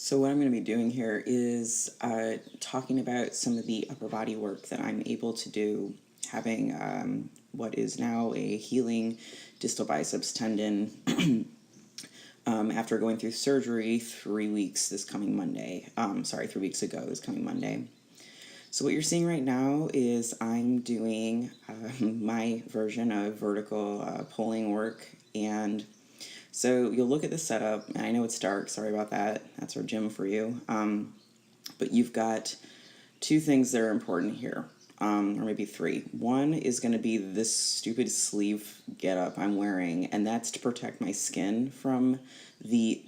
So what I'm going to be doing here is talking about some of the upper body work that I'm able to do, having what is now a healing distal biceps tendon after going through surgery 3 weeks this coming Monday. 3 weeks ago this coming Monday. So what you're seeing right now is I'm doing my version of vertical pulling work, and so you'll look at the setup, and I know it's dark, sorry about that, that's our gym for you, but you've got two things that are important here, or maybe three. One is going to be this stupid sleeve getup I'm wearing, and that's to protect my skin from the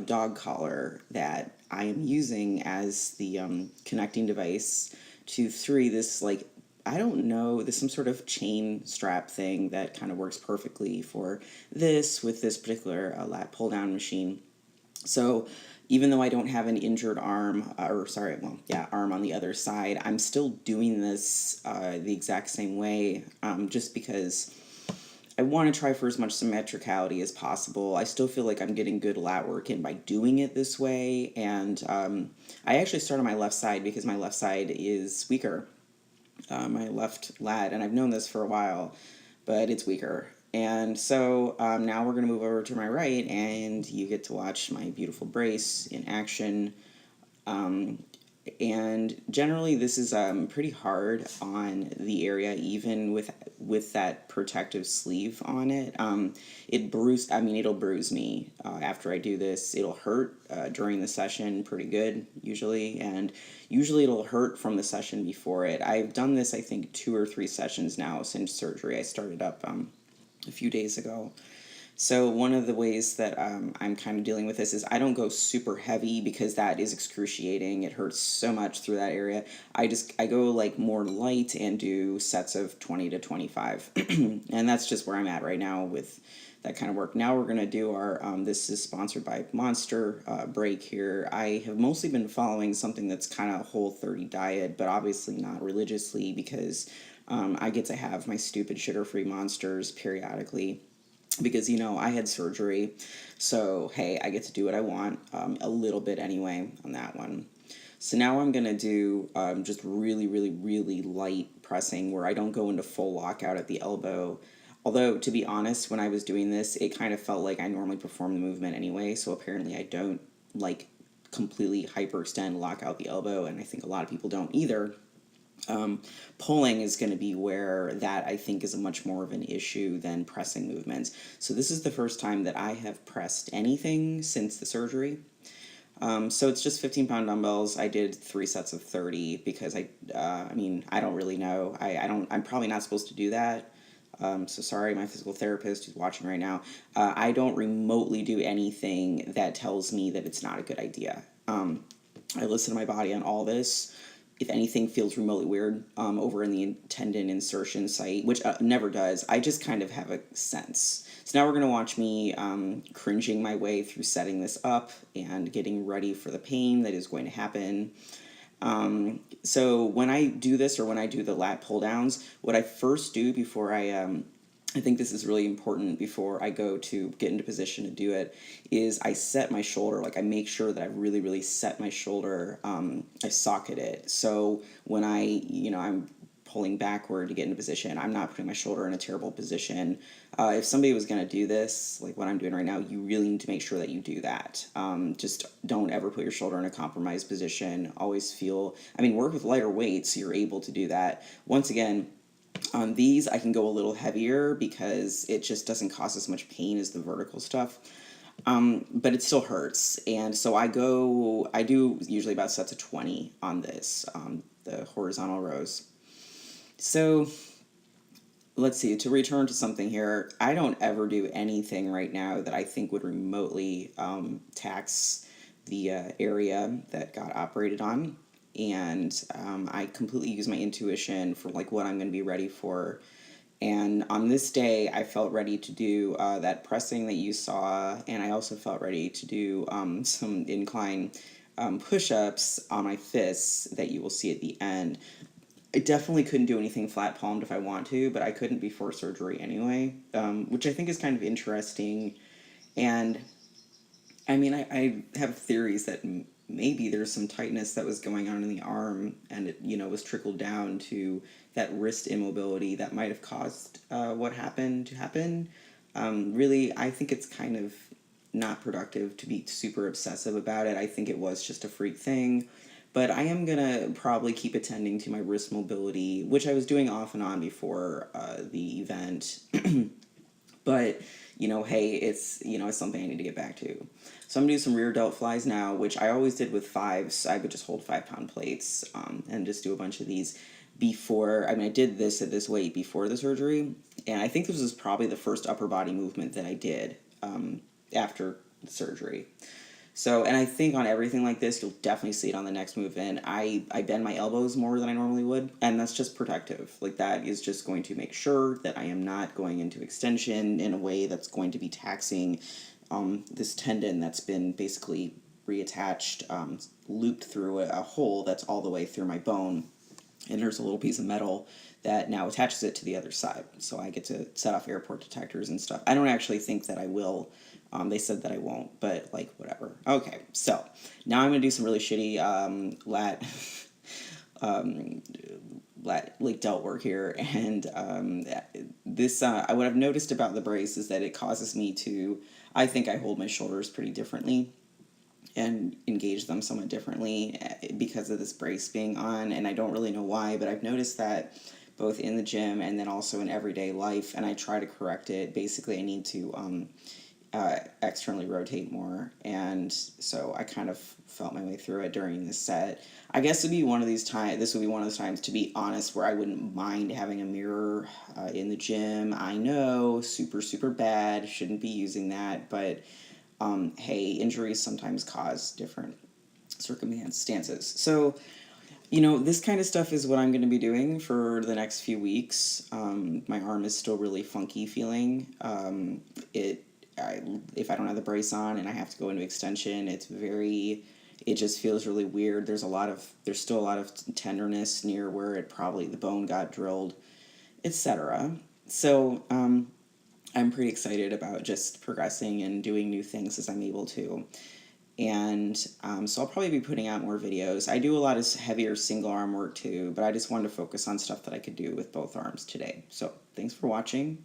dog collar that I am using as the connecting device to this, like, I don't know, there's some sort of chain strap thing that kind of works perfectly for this with this particular lat pull down machine. So even though I don't have an injured arm, arm on the other side, I'm still doing this the exact same way, just because I want to try for as much symmetricality as possible. I still feel like I'm getting good lat work in by doing it this way, and I actually start on my left side because my left side is weaker, my left lat, and I've known this for a while, but it's weaker. And so now we're going to move over to my right, and you get to watch my beautiful brace in action. And generally, this is pretty hard on the area, even with that protective sleeve on it. It'll bruise me after I do this. It'll hurt during the session pretty good, usually, and usually it'll hurt from the session before it. I've done this, I think, 2 or 3 sessions now since surgery. I started up a few days ago. So one of the ways that I'm kind of dealing with this is I don't go super heavy because that is excruciating. It hurts so much through that area. I go like more light and do sets of 20 to 25. And that's just where I'm at right now with that kind of work. Now we're going to do our, this is sponsored by Monster break here. I have mostly been following something that's kind of Whole30 diet, but obviously not religiously because I get to have my stupid sugar-free Monsters periodically. Because, I had surgery, so, hey, I get to do what I want, a little bit anyway on that one. So now I'm going to do just really, really, really light pressing where I don't go into full lockout at the elbow. Although, to be honest, when I was doing this, it kind of felt like I normally perform the movement anyway, so apparently I don't, completely hyperextend, lock out the elbow, and I think a lot of people don't either. Pulling is going to be where that I think is a much more of an issue than pressing movements. So this is the first time that I have pressed anything since the surgery. So it's just 15-pound dumbbells. I did 3 sets of 30 because I don't really know. I'm probably not supposed to do that. So sorry, my physical therapist who's watching right now. I don't remotely do anything that tells me that it's not a good idea. I listen to my body on all this. If anything feels remotely weird over in the tendon insertion site, which never does, I just kind of have a sense. So now we're going to watch me cringing my way through setting this up and getting ready for the pain that is going to happen. So when I do this, or when I do the lat pull downs, what I first do before I think this is really important before I go to get into position to do it, is I set my shoulder. I make sure that I really, really set my shoulder. I socket it. So when I'm pulling backward to get into position, I'm not putting my shoulder in a terrible position. If somebody was going to do this, like what I'm doing right now, you really need to make sure that you do that. Just don't ever put your shoulder in a compromised position. Always work with lighter weights so you're able to do that. Once again, on these, I can go a little heavier because it just doesn't cause as much pain as the vertical stuff. But it still hurts. And so I do usually about sets of 20 on this, the horizontal rows. So let's see, to return to something here, I don't ever do anything right now that I think would remotely tax the area that got operated on. And I completely use my intuition for what I'm going to be ready for. And on this day, I felt ready to do that pressing that you saw, and I also felt ready to do some incline push-ups on my fists that you will see at the end. I definitely couldn't do anything flat palmed if I want to, but I couldn't before surgery anyway, which I think is kind of interesting. And I mean, I have theories that maybe there's some tightness that was going on in the arm, and it, was trickled down to that wrist immobility that might have caused what happened to happen. Really, I think it's kind of not productive to be super obsessive about it. I think it was just a freak thing. But I am gonna probably keep attending to my wrist mobility, which I was doing off and on before the event. But hey, it's something I need to get back to. So I'm gonna do some rear delt flies now, which I always did with fives. I would just hold 5 pound plates and just do a bunch of these before. I mean, I did this at this weight before the surgery, and I think this was probably the first upper body movement that I did after the surgery. So, and I think on everything like this, you'll definitely see it on the next move in. I bend my elbows more than I normally would, and that's just protective. Like, that is just going to make sure that I am not going into extension in a way that's going to be taxing this tendon that's been basically reattached, looped through a hole that's all the way through my bone. And there's a little piece of metal that now attaches it to the other side. So I get to set off airport detectors and stuff. I don't actually think that I will. They said that I won't, but like, whatever. Okay, so now I'm gonna do some really shitty like delt work here, and this what I've noticed about the brace is that it causes me to. I think I hold my shoulders pretty differently and engage them somewhat differently because of this brace being on, and I don't really know why, but I've noticed that both in the gym and then also in everyday life, and I try to correct it. Basically, I need to externally rotate more, and so I kind of felt my way through it during this set. I guess it'd be one of these times. This would be one of those times, to be honest, where I wouldn't mind having a mirror in the gym. I know, super super bad. Shouldn't be using that, but hey, injuries sometimes cause different circumstances. So, this kind of stuff is what I'm going to be doing for the next few weeks. My arm is still really funky feeling. If I don't have the brace on and I have to go into extension, it just feels really weird. There's still a lot of tenderness near where the bone got drilled, etc. So, I'm pretty excited about just progressing and doing new things as I'm able to. And so I'll probably be putting out more videos. I do a lot of heavier single arm work too, but I just wanted to focus on stuff that I could do with both arms today. So thanks for watching.